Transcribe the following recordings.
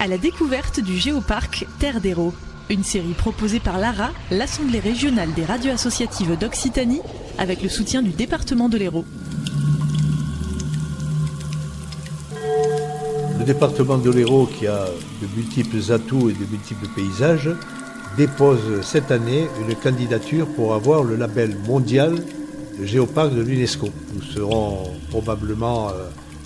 à la découverte du géoparc Terre d'Hérault. Une série proposée par l'ARA, l'Assemblée régionale des radios associatives d'Occitanie, avec le soutien du département de l'Hérault. Le département de l'Hérault, qui a de multiples atouts et de multiples paysages, dépose cette année une candidature pour avoir le label mondial de géoparc de l'UNESCO. Nous serons probablement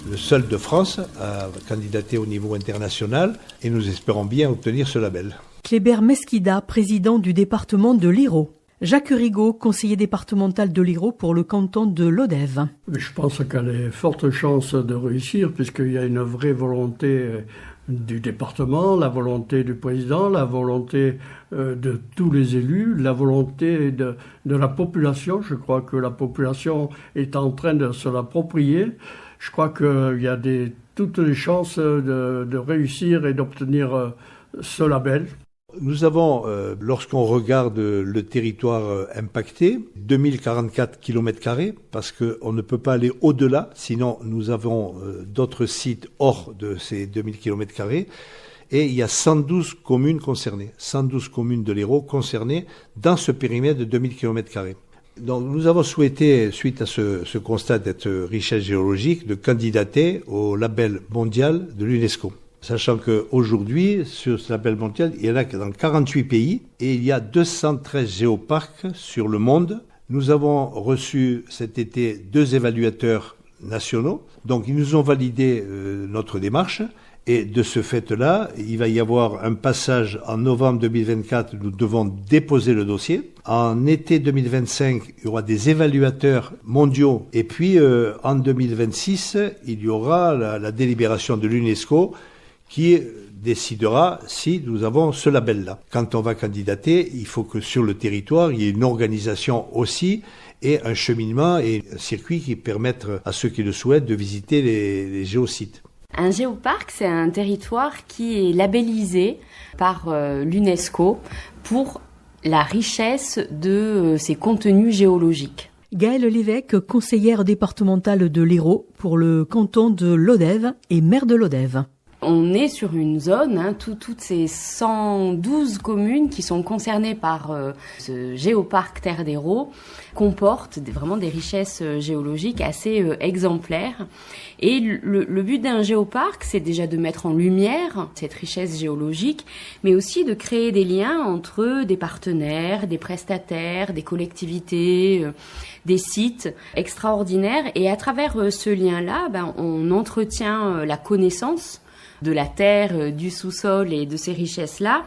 le seul de France à candidater au niveau international et nous espérons bien obtenir ce label. Kléber Mesquida, président du département de l'Hérault. Jacques Rigaud, conseiller départemental de l'Hérault pour le canton de Lodève. Je pense qu'elle a de fortes chances de réussir puisqu'il y a une vraie volonté du département, la volonté du président, la volonté de tous les élus, la volonté de la population. Je crois que la population est en train de se l'approprier. Je crois qu'il y a toutes les chances de réussir et d'obtenir ce label. Nous avons, lorsqu'on regarde le territoire impacté, 2044 km², parce qu'on ne peut pas aller au-delà, sinon nous avons d'autres sites hors de ces 2000 km², et il y a 112 communes concernées, 112 communes de l'Hérault concernées dans ce périmètre de 2000 km². Donc nous avons souhaité, suite à ce constat d'être richesse géologique, de candidater au label mondial de l'UNESCO. Sachant qu'aujourd'hui, sur ce label mondial, il y en a dans 48 pays et il y a 213 géoparcs sur le monde. Nous avons reçu cet été 2 évaluateurs nationaux. Donc ils nous ont validé notre démarche et de ce fait-là, il va y avoir un passage en novembre 2024, nous devons déposer le dossier. En été 2025, il y aura des évaluateurs mondiaux et puis en 2026, il y aura la délibération de l'UNESCO qui décidera si nous avons ce label-là. Quand on va candidater, il faut que sur le territoire, il y ait une organisation aussi et un cheminement et un circuit qui permettent à ceux qui le souhaitent de visiter les géosites. Un géoparc, c'est un territoire qui est labellisé par l'UNESCO pour la richesse de ses contenus géologiques. Gaëlle Lévesque, conseillère départementale de l'Hérault pour le canton de Lodève et maire de Lodève. On est sur une zone, toutes ces 112 communes qui sont concernées par ce géoparc Terre d'Hérault comportent vraiment des richesses géologiques assez exemplaires. Et le but d'un géoparc, c'est déjà de mettre en lumière cette richesse géologique, mais aussi de créer des liens entre des partenaires, des prestataires, des collectivités, des sites extraordinaires. Et à travers ce lien-là, on entretient la connaissance de la terre, du sous-sol et de ces richesses-là.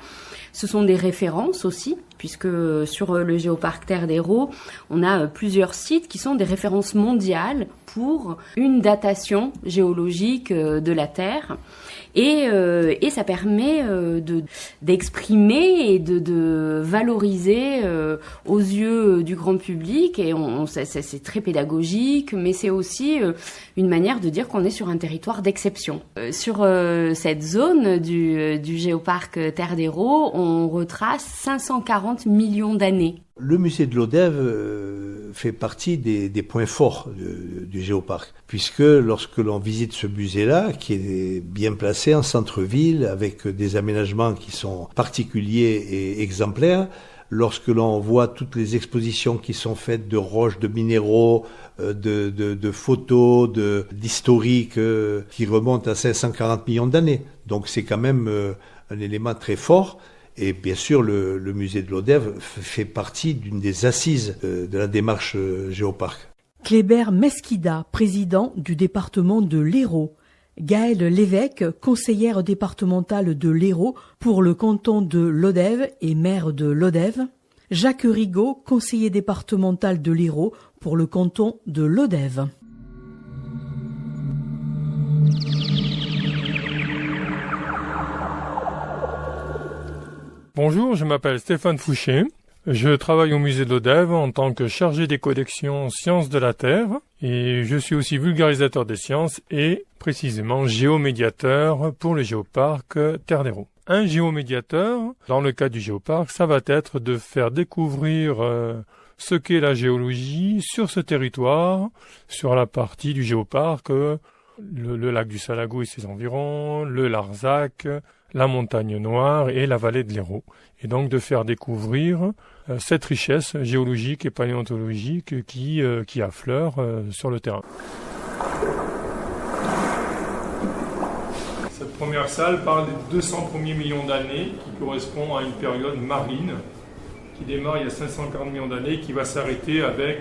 Ce sont des références aussi, puisque sur le géoparc Terre d'Hérault, on a plusieurs sites qui sont des références mondiales pour une datation géologique de la Terre. Et ça permet d'exprimer et de valoriser aux yeux du grand public. Et c'est très pédagogique, mais c'est aussi une manière de dire qu'on est sur un territoire d'exception. Sur cette zone du géoparc Terre d'Hérault, on retrace 540 millions d'années. Le musée de Lodève fait partie des points forts du géoparc, puisque lorsque l'on visite ce musée-là, qui est bien placé en centre-ville, avec des aménagements qui sont particuliers et exemplaires, lorsque l'on voit toutes les expositions qui sont faites de roches, de minéraux, de photos, d'historiques qui remontent à 540 millions d'années. Donc c'est quand même un élément très fort. Et bien sûr, le musée de Lodève fait partie d'une des assises de la démarche géoparc. Kléber Mesquida, président du département de l'Hérault. Gaëlle Lévesque, conseillère départementale de l'Hérault pour le canton de Lodève et maire de Lodève. Jacques Rigaud, conseiller départemental de l'Hérault pour le canton de Lodève. Bonjour, je m'appelle Stéphane Fouché. Je travaille au musée de Lodève en tant que chargé des collections Sciences de la Terre et je suis aussi vulgarisateur des sciences et précisément géomédiateur pour le géoparc Terre d'Hérault. Un géomédiateur, dans le cas du géoparc, ça va être de faire découvrir ce qu'est la géologie sur ce territoire, sur la partie du géoparc, le lac du Salago et ses environs, le Larzac, la montagne Noire et la vallée de l'Hérault. Et donc de faire découvrir cette richesse géologique et paléontologique qui affleure sur le terrain. Cette première salle parle des 200 premiers millions d'années, qui correspond à une période marine, qui démarre il y a 540 millions d'années, qui va s'arrêter avec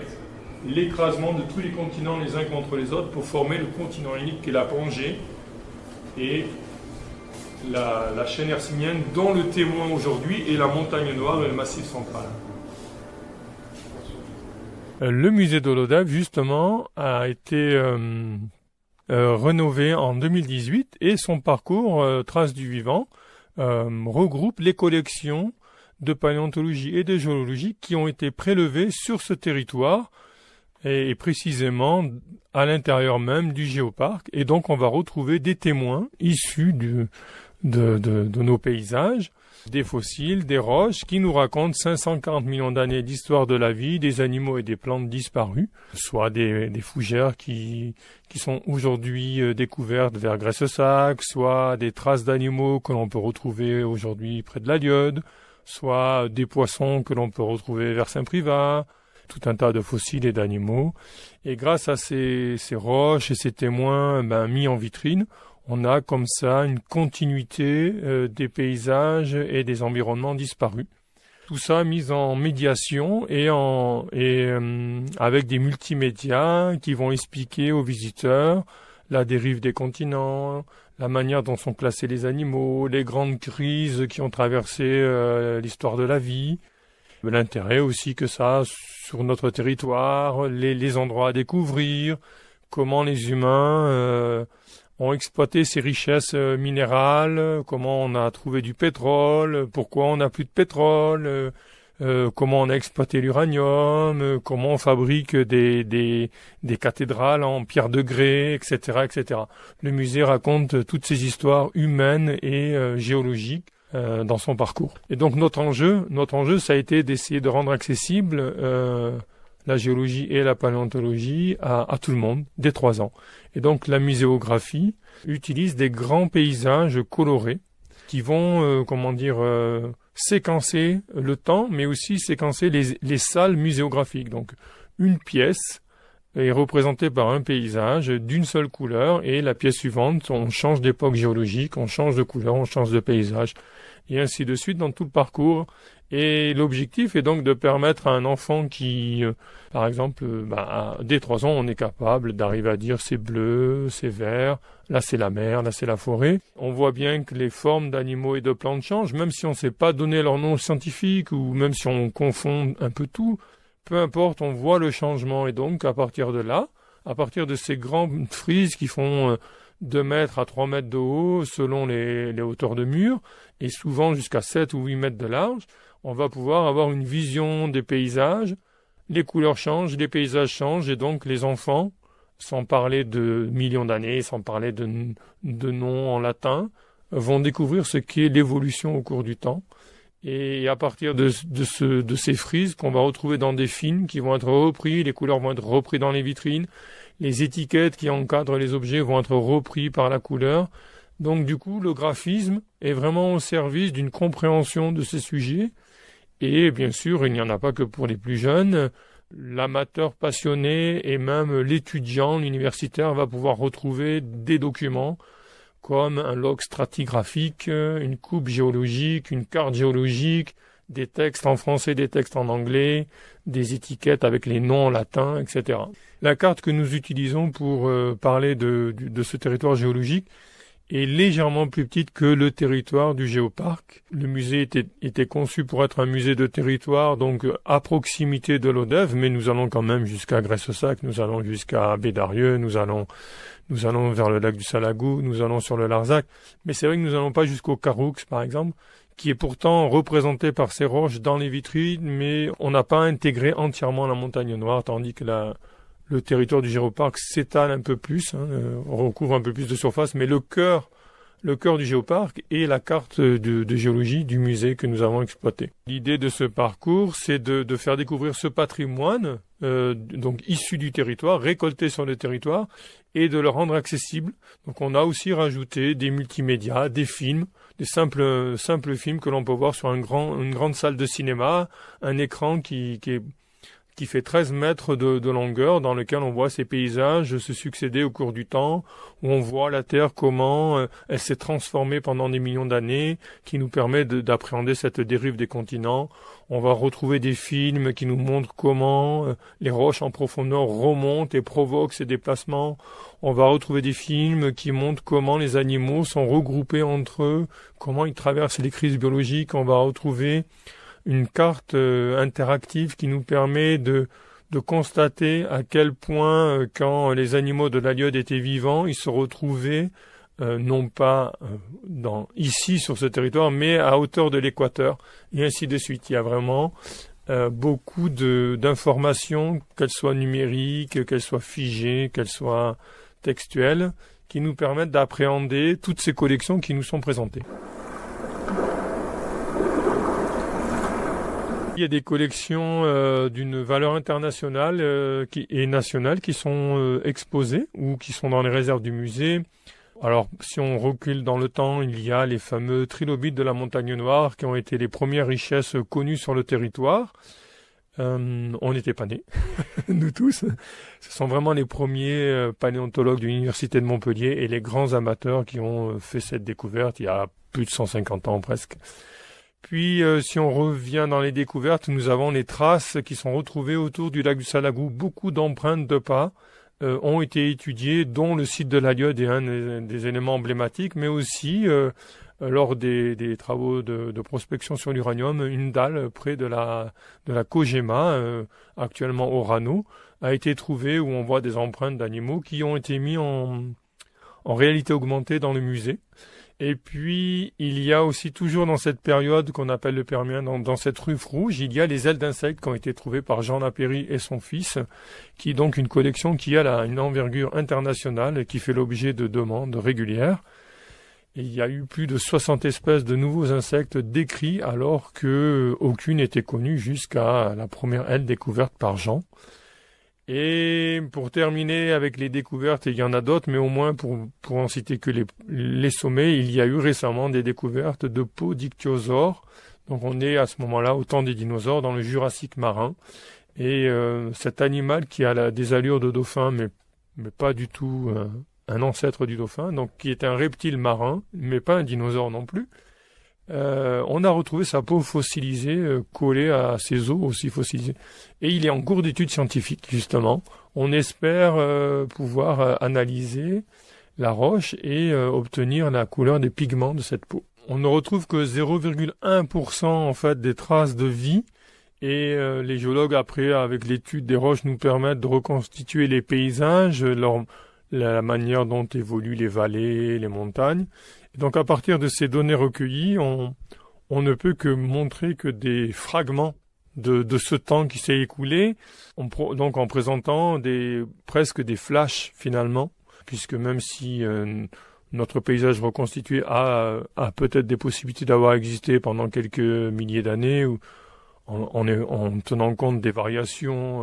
l'écrasement de tous les continents les uns contre les autres pour former le continent unique qui est la Pangée et la chaîne hercynienne dont le témoin aujourd'hui est la montagne Noire et le massif central. Le musée de l'Odève, justement, a été rénové en 2018 et son parcours Traces du vivant regroupe les collections de paléontologie et de géologie qui ont été prélevées sur ce territoire et précisément à l'intérieur même du géoparc. Et donc on va retrouver des témoins issus de nos paysages, des fossiles, des roches qui nous racontent 540 millions d'années d'histoire de la vie, des animaux et des plantes disparus, soit des fougères qui sont aujourd'hui découvertes vers Gresse-Sac, soit des traces d'animaux que l'on peut retrouver aujourd'hui près de la Lieude, soit des poissons que l'on peut retrouver vers Saint-Privat, tout un tas de fossiles et d'animaux. Et grâce à ces roches et ces témoins mis en vitrine, on a comme ça une continuité des paysages et des environnements disparus. Tout ça mis en médiation et avec des multimédias qui vont expliquer aux visiteurs la dérive des continents, la manière dont sont classés les animaux, les grandes crises qui ont traversé l'histoire de la vie, l'intérêt aussi que ça a sur notre territoire, les endroits à découvrir, comment les humains ont exploité ces richesses minérales, comment on a trouvé du pétrole, pourquoi on n'a plus de pétrole, comment on a exploité l'uranium, comment on fabrique des cathédrales en pierre de grès, etc., etc. Le musée raconte toutes ces histoires humaines et géologiques dans son parcours. Et donc notre enjeu, ça a été d'essayer de rendre accessible la géologie et la paléontologie à tout le monde, dès 3 ans. Et donc la muséographie utilise des grands paysages colorés qui vont, séquencer le temps, mais aussi séquencer les salles muséographiques. Donc une pièce est représentée par un paysage d'une seule couleur, et la pièce suivante, on change d'époque géologique, on change de couleur, on change de paysage, et ainsi de suite dans tout le parcours. Et l'objectif est donc de permettre à un enfant qui, par exemple, dès 3 ans, on est capable d'arriver à dire c'est bleu, c'est vert, là c'est la mer, là c'est la forêt. On voit bien que les formes d'animaux et de plantes changent, même si on ne sait pas donner leur nom scientifique, ou même si on confond un peu tout, peu importe, on voit le changement. Et donc, à partir de là, à partir de ces grandes frises qui font 2 mètres à 3 mètres de haut, selon les hauteurs de mur, et souvent jusqu'à 7 ou 8 mètres de large, on va pouvoir avoir une vision des paysages, les couleurs changent, les paysages changent, et donc les enfants, sans parler de millions d'années, sans parler de noms en latin, vont découvrir ce qu'est l'évolution au cours du temps. Et à partir de ces frises qu'on va retrouver dans des films qui vont être repris, les couleurs vont être reprises dans les vitrines, les étiquettes qui encadrent les objets vont être repris par la couleur. Donc du coup, le graphisme est vraiment au service d'une compréhension de ces sujets. Et bien sûr, il n'y en a pas que pour les plus jeunes. L'amateur passionné et même l'étudiant, l'universitaire, va pouvoir retrouver des documents comme un log stratigraphique, une coupe géologique, une carte géologique, des textes en français, des textes en anglais, des étiquettes avec les noms en latin, etc. La carte que nous utilisons pour parler de ce territoire géologique est légèrement plus petite que le territoire du géoparc. Le musée était conçu pour être un musée de territoire, donc à proximité de l'Odève, mais nous allons quand même jusqu'à Gresse-Sac, nous allons jusqu'à Bédarieux, nous allons vers le lac du Salagou, nous allons sur le Larzac, mais c'est vrai que nous n'allons pas jusqu'au Caroux, par exemple, qui est pourtant représenté par ces roches dans les vitrines, mais on n'a pas intégré entièrement la montagne Noire, tandis que le territoire du géoparc s'étale un peu plus, recouvre un peu plus de surface, mais le cœur du géoparc est la carte de géologie du musée que nous avons exploité. L'idée de ce parcours, c'est de faire découvrir ce patrimoine, donc issu du territoire, récolté sur le territoire, et de le rendre accessible. Donc on a aussi rajouté des multimédias, des films, des simples films que l'on peut voir sur une grande salle de cinéma, un écran qui fait 13 mètres de longueur, dans lequel on voit ces paysages se succéder au cours du temps, où on voit la Terre, comment elle s'est transformée pendant des millions d'années, qui nous permet d'appréhender cette dérive des continents. On va retrouver des films qui nous montrent comment les roches en profondeur remontent et provoquent ces déplacements. On va retrouver des films qui montrent comment les animaux sont regroupés entre eux, comment ils traversent les crises biologiques. On va retrouver une carte interactive qui nous permet de constater à quel point, quand les animaux de l'Aliode étaient vivants, ils se retrouvaient non pas ici sur ce territoire, mais à hauteur de l'équateur, et ainsi de suite. Il y a vraiment beaucoup d'informations, qu'elles soient numériques, qu'elles soient figées, qu'elles soient textuelles, qui nous permettent d'appréhender toutes ces collections qui nous sont présentées. Il y a des collections d'une valeur internationale et nationale qui sont exposées ou qui sont dans les réserves du musée. Alors, si on recule dans le temps, il y a les fameux trilobites de la Montagne Noire qui ont été les premières richesses connues sur le territoire. On n'était pas nés, nous tous. Ce sont vraiment les premiers paléontologues de l'Université de Montpellier et les grands amateurs qui ont fait cette découverte il y a plus de 150 ans presque. Puis, si on revient dans les découvertes, nous avons les traces qui sont retrouvées autour du lac du Salagou. Beaucoup d'empreintes de pas ont été étudiées, dont le site de l'Aliode est un des éléments emblématiques, mais aussi, lors des travaux de prospection sur l'uranium, une dalle près de la Kogema, actuellement Orano, a été trouvée où on voit des empreintes d'animaux qui ont été mis en réalité augmentée dans le musée. Et puis, il y a aussi toujours dans cette période qu'on appelle le Permien, dans cette ruffe rouge, il y a les ailes d'insectes qui ont été trouvées par Jean Lapéry et son fils, qui est donc une collection qui a une envergure internationale et qui fait l'objet de demandes régulières. Et il y a eu plus de 60 espèces de nouveaux insectes décrits alors que aucune n'était connue jusqu'à la première aile découverte par Jean. Et pour terminer avec les découvertes, il y en a d'autres, mais au moins pour en citer que les sommets, il y a eu récemment des découvertes de podictyosaures. Donc on est à ce moment-là au temps des dinosaures dans le Jurassique marin. Et cet animal qui a des allures de dauphin, mais pas du tout un ancêtre du dauphin, donc qui est un reptile marin, mais pas un dinosaure non plus. On a retrouvé sa peau fossilisée, collée à ses os aussi fossilisés. Et il est en cours d'études scientifiques, justement. On espère pouvoir analyser la roche et obtenir la couleur des pigments de cette peau. On ne retrouve que 0,1% en fait des traces de vie. Et les géologues, après, avec l'étude des roches, nous permettent de reconstituer les paysages, la manière dont évoluent les vallées, les montagnes. Et donc à partir de ces données recueillies, on ne peut que montrer que des fragments de ce temps qui s'est écoulé, donc en présentant presque des flashs finalement, puisque même si notre paysage reconstitué a peut-être des possibilités d'avoir existé pendant quelques milliers d'années, ou en tenant compte des variations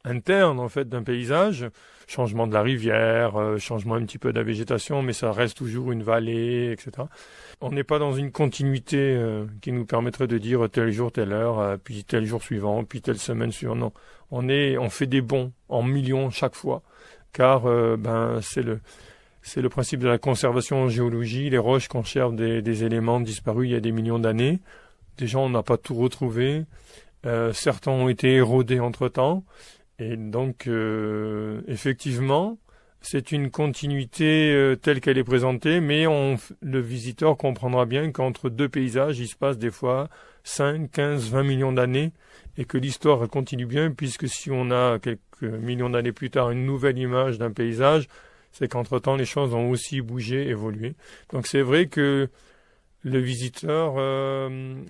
internes en fait d'un paysage, changement de la rivière, changement un petit peu de la végétation, mais ça reste toujours une vallée, etc. On n'est pas dans une continuité qui nous permettrait de dire tel jour, telle heure, puis tel jour suivant, puis telle semaine suivante. Non, on fait des bonds en millions chaque fois, car c'est le principe de la conservation en géologie. Les roches conservent des éléments disparus il y a des millions d'années. Déjà, on n'a pas tout retrouvé. Certains ont été érodés entre-temps. Et donc, effectivement, c'est une continuité telle qu'elle est présentée, mais le visiteur comprendra bien qu'entre deux paysages, il se passe des fois 5, 15, 20 millions d'années, et que l'histoire continue bien, puisque si on a quelques millions d'années plus tard une nouvelle image d'un paysage, c'est qu'entre-temps, les choses ont aussi bougé, évolué. Donc c'est vrai que le visiteur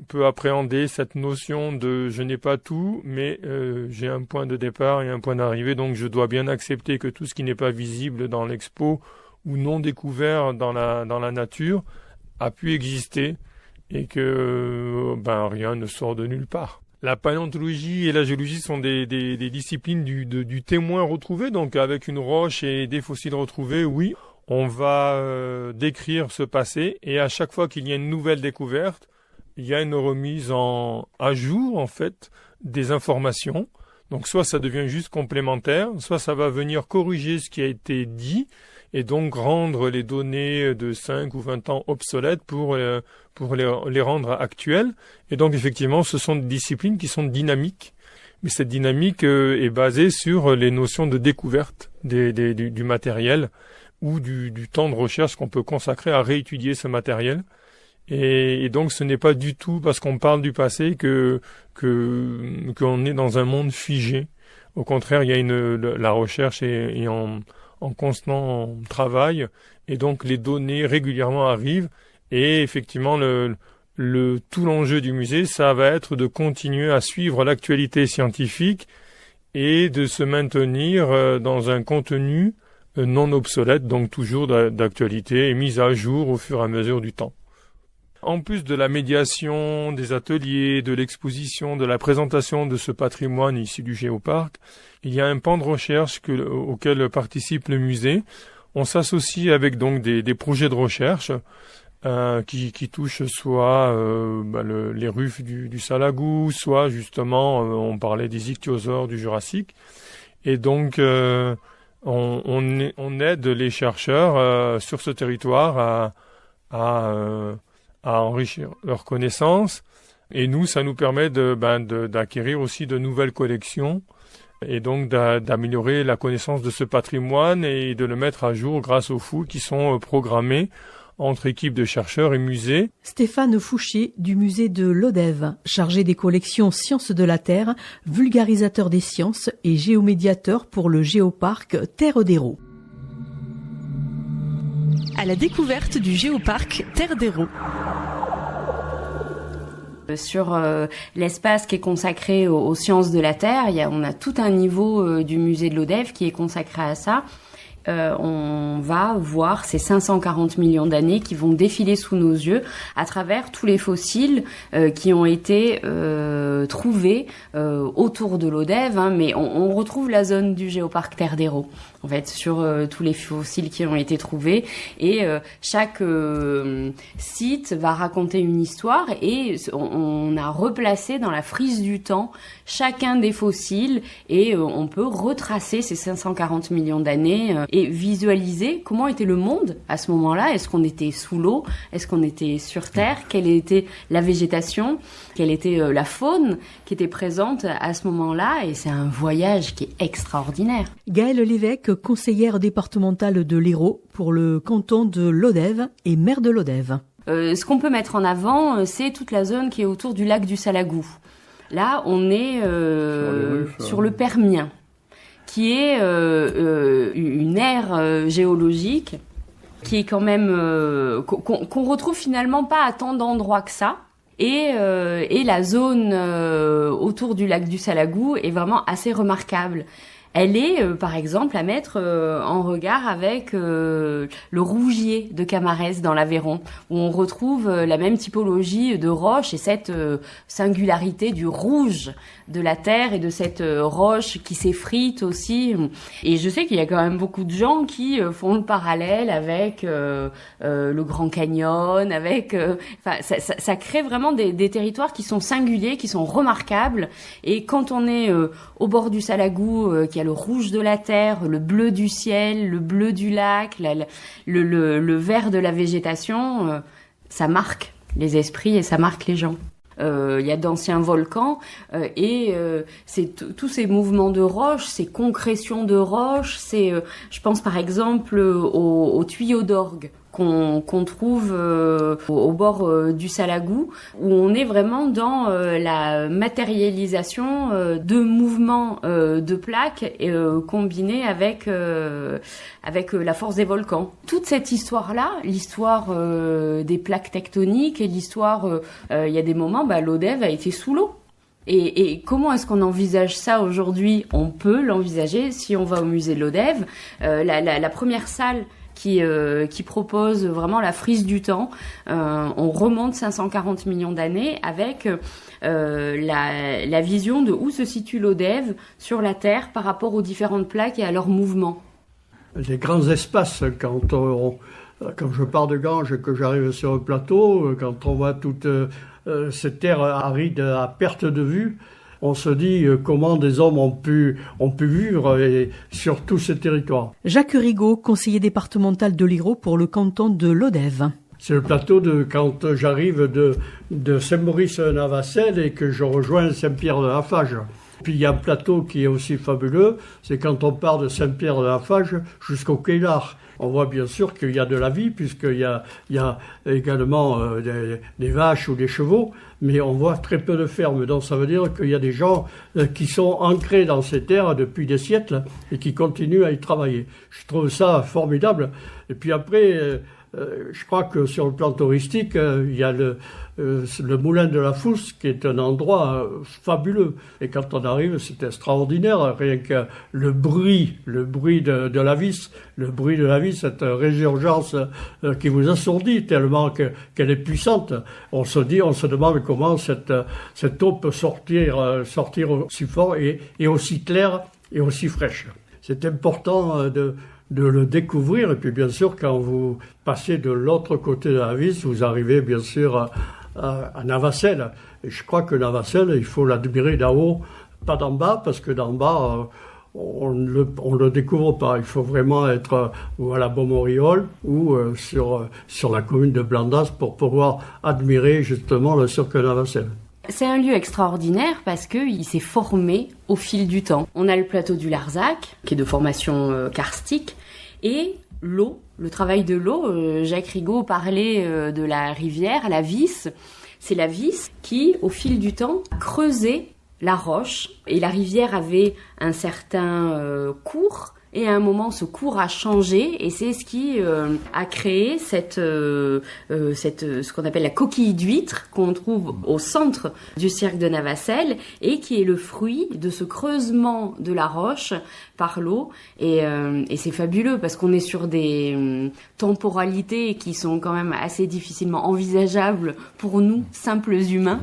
peut appréhender cette notion de « je n'ai pas tout, mais j'ai un point de départ et un point d'arrivée, donc je dois bien accepter que tout ce qui n'est pas visible dans l'expo ou non découvert dans la nature a pu exister et que rien ne sort de nulle part ». La paléontologie et la géologie sont des disciplines du témoin retrouvé, donc avec une roche et des fossiles retrouvés, oui, on va décrire ce passé, et à chaque fois qu'il y a une nouvelle découverte, il y a une remise à jour, en fait, des informations. Donc soit ça devient juste complémentaire, soit ça va venir corriger ce qui a été dit, et donc rendre les données de 5 ou 20 ans obsolètes pour les rendre actuelles. Et donc effectivement, ce sont des disciplines qui sont dynamiques. Mais cette dynamique est basée sur les notions de découverte du matériel ou du temps de recherche qu'on peut consacrer à réétudier ce matériel. Et donc ce n'est pas du tout parce qu'on parle du passé qu'on est dans un monde figé. Au contraire, il y a la recherche est en constant travail, et donc les données régulièrement arrivent, et effectivement tout l'enjeu du musée, ça va être de continuer à suivre l'actualité scientifique et de se maintenir dans un contenu non obsolète, donc toujours d'actualité et mise à jour au fur et à mesure du temps. En plus de la médiation, des ateliers, de l'exposition, de la présentation de ce patrimoine issu du Géoparc, il y a un pan de recherche auquel participe le musée. On s'associe avec donc des projets de recherche qui touchent soit les rufes du Salagou, soit justement, on parlait des ichthyosaures du Jurassique. Et donc, on aide les chercheurs sur ce territoire à enrichir leurs connaissances, et nous, ça nous permet d'acquérir aussi de nouvelles collections, et donc d'améliorer la connaissance de ce patrimoine et de le mettre à jour grâce aux fouilles qui sont programmées entre équipes de chercheurs et musées. Stéphane Fouché du musée de Lodève, chargé des collections Sciences de la Terre, vulgarisateur des sciences et géomédiateur pour le Géoparc Terre d'Hérault. À la découverte du Géoparc Terre d'Hérault. Sur l'espace qui est consacré aux sciences de la Terre, on a tout un niveau du musée de Lodève qui est consacré à ça. On va voir ces 540 millions d'années qui vont défiler sous nos yeux à travers tous les fossiles qui ont été trouvés autour de Lodève, mais on retrouve la zone du Géoparc Terre d'Hérault en fait sur tous les fossiles qui ont été trouvés, et chaque site va raconter une histoire, et on a replacé dans la frise du temps chacun des fossiles, et on peut retracer ces 540 millions d'années et visualiser comment était le monde à ce moment-là. Est-ce qu'on était sous l'eau? Est-ce qu'on était sur Terre? Quelle était la végétation? Quelle était la faune qui était présente à ce moment-là? Et c'est un voyage qui est extraordinaire. Gaëlle Lévesque, conseillère départementale de l'Hérault pour le canton de Lodève et maire de Lodève. Ce qu'on peut mettre en avant, c'est toute la zone qui est autour du lac du Salagou. Là, on est sur le Permien, qui est une aire géologique qui est quand même qu'on retrouve finalement pas à tant d'endroits que ça, et la zone autour du lac du Salagou est vraiment assez remarquable. Elle est, par exemple, à mettre en regard avec le rougier de Camarès dans l'Aveyron, où on retrouve la même typologie de roche et cette singularité du rouge de la terre et de cette roche qui s'effrite aussi. Et je sais qu'il y a quand même beaucoup de gens qui font le parallèle avec le Grand Canyon, avec... ça crée vraiment des territoires qui sont singuliers, qui sont remarquables. Et quand on est au bord du Salagou, qui a le rouge de la terre, le bleu du ciel, le bleu du lac, le vert de la végétation, ça marque les esprits et ça marque les gens. Il y a d'anciens volcans et c'est tous ces mouvements de roches, ces concrétions de roches, je pense par exemple aux tuyaux d'orgue qu'on trouve au bord du Salagou, où on est vraiment dans la matérialisation de mouvements de plaques combinés avec la force des volcans. Toute cette histoire-là, l'histoire des plaques tectoniques et l'histoire, il y a des moments, Lodève a été sous l'eau. Et comment est-ce qu'on envisage ça aujourd'hui? On peut l'envisager si on va au musée de Lodève. La première salle qui propose vraiment la frise du temps. On remonte 540 millions d'années avec la vision de où se situe l'Odève sur la Terre par rapport aux différentes plaques et à leur mouvement. Les grands espaces, quand je pars de Ganges et que j'arrive sur un plateau, quand on voit toute cette terre aride à perte de vue, on se dit comment des hommes ont pu vivre sur tous ces territoires. Jacques Rigaud, conseiller départemental de l'Hérault pour le canton de l'Odève. C'est le plateau quand j'arrive de Saint-Maurice-Navacelles et que je rejoins Saint-Pierre-de-la-Fage. Puis il y a un plateau qui est aussi fabuleux, c'est quand on part de Saint-Pierre-de-la-Fage jusqu'au Quélar. On voit bien sûr qu'il y a de la vie, puisqu'il y a également des vaches ou des chevaux, mais on voit très peu de fermes. Donc ça veut dire qu'il y a des gens qui sont ancrés dans ces terres depuis des siècles et qui continuent à y travailler. Je trouve ça formidable. Et puis après, je crois que sur le plan touristique, il y a le moulin de la Fousse qui est un endroit fabuleux. Et quand on arrive, c'est extraordinaire. Rien que le bruit de la vis. Le bruit de la vis, cette résurgence qui vous assourdit tellement qu'elle est puissante. On se demande comment cette eau peut sortir aussi fort et aussi claire et aussi fraîche. C'est important de le découvrir. Et puis bien sûr, quand vous passez de l'autre côté de la vis, vous arrivez bien sûr à Navacelles. Et je crois que Navacelles, il faut l'admirer d'en haut, pas d'en bas, parce que d'en bas, on le découvre pas. Il faut vraiment être ou à la Beaumoriole ou sur la commune de Blandas pour pouvoir admirer justement le cirque de Navacelles. C'est un lieu extraordinaire parce qu'il s'est formé au fil du temps. On a le plateau du Larzac, qui est de formation karstique, et l'eau, le travail de l'eau. Jacques Rigaud parlait de la rivière, la Vis. C'est la Vis qui, au fil du temps, a creusé la roche. Et la rivière avait un certain cours. Et à un moment, ce cours a changé et c'est ce qui a créé ce qu'on appelle la coquille d'huître qu'on trouve au centre du cirque de Navacelles et qui est le fruit de ce creusement de la roche par l'eau. Et c'est fabuleux parce qu'on est sur des temporalités qui sont quand même assez difficilement envisageables pour nous, simples humains.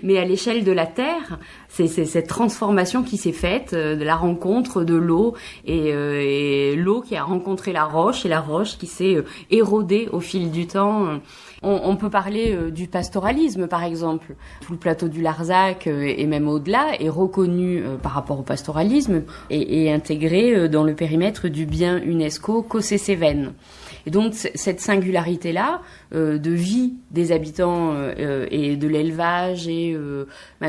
Mais à l'échelle de la Terre, c'est cette transformation qui s'est faite, de la rencontre de l'eau et l'eau qui a rencontré la roche et la roche qui s'est érodée au fil du temps. On peut parler du pastoralisme, par exemple. Tout le plateau du Larzac et même au-delà est reconnu par rapport au pastoralisme et intégré dans le périmètre du bien UNESCO Cossé-Cévennes. Et donc cette singularité-là de vie des habitants et de l'élevage et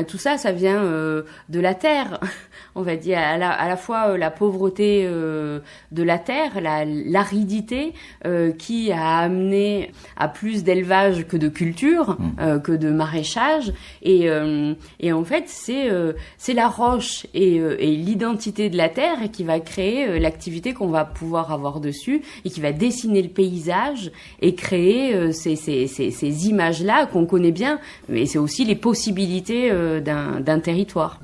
tout ça, ça vient de la terre. On va dire à la fois la pauvreté de la terre, l'aridité qui a amené à plus d'élevage que de culture, que de maraîchage. Et en fait, c'est la roche et l'identité de la terre qui va créer l'activité qu'on va pouvoir avoir dessus et qui va dessiner le paysage et créer ces images-là qu'on connaît bien. Mais c'est aussi les possibilités d'un territoire.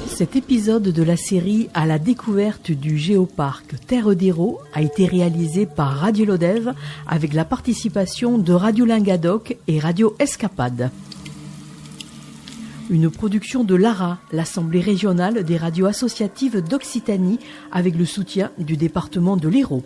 Cet épisode de la série à la découverte du géoparc Terre d'Hérault a été réalisé par Radio Lodève avec la participation de Radio Lingadoc et Radio Escapade. Une production de l'ARA, l'Assemblée régionale des radios associatives d'Occitanie, avec le soutien du département de l'Hérault.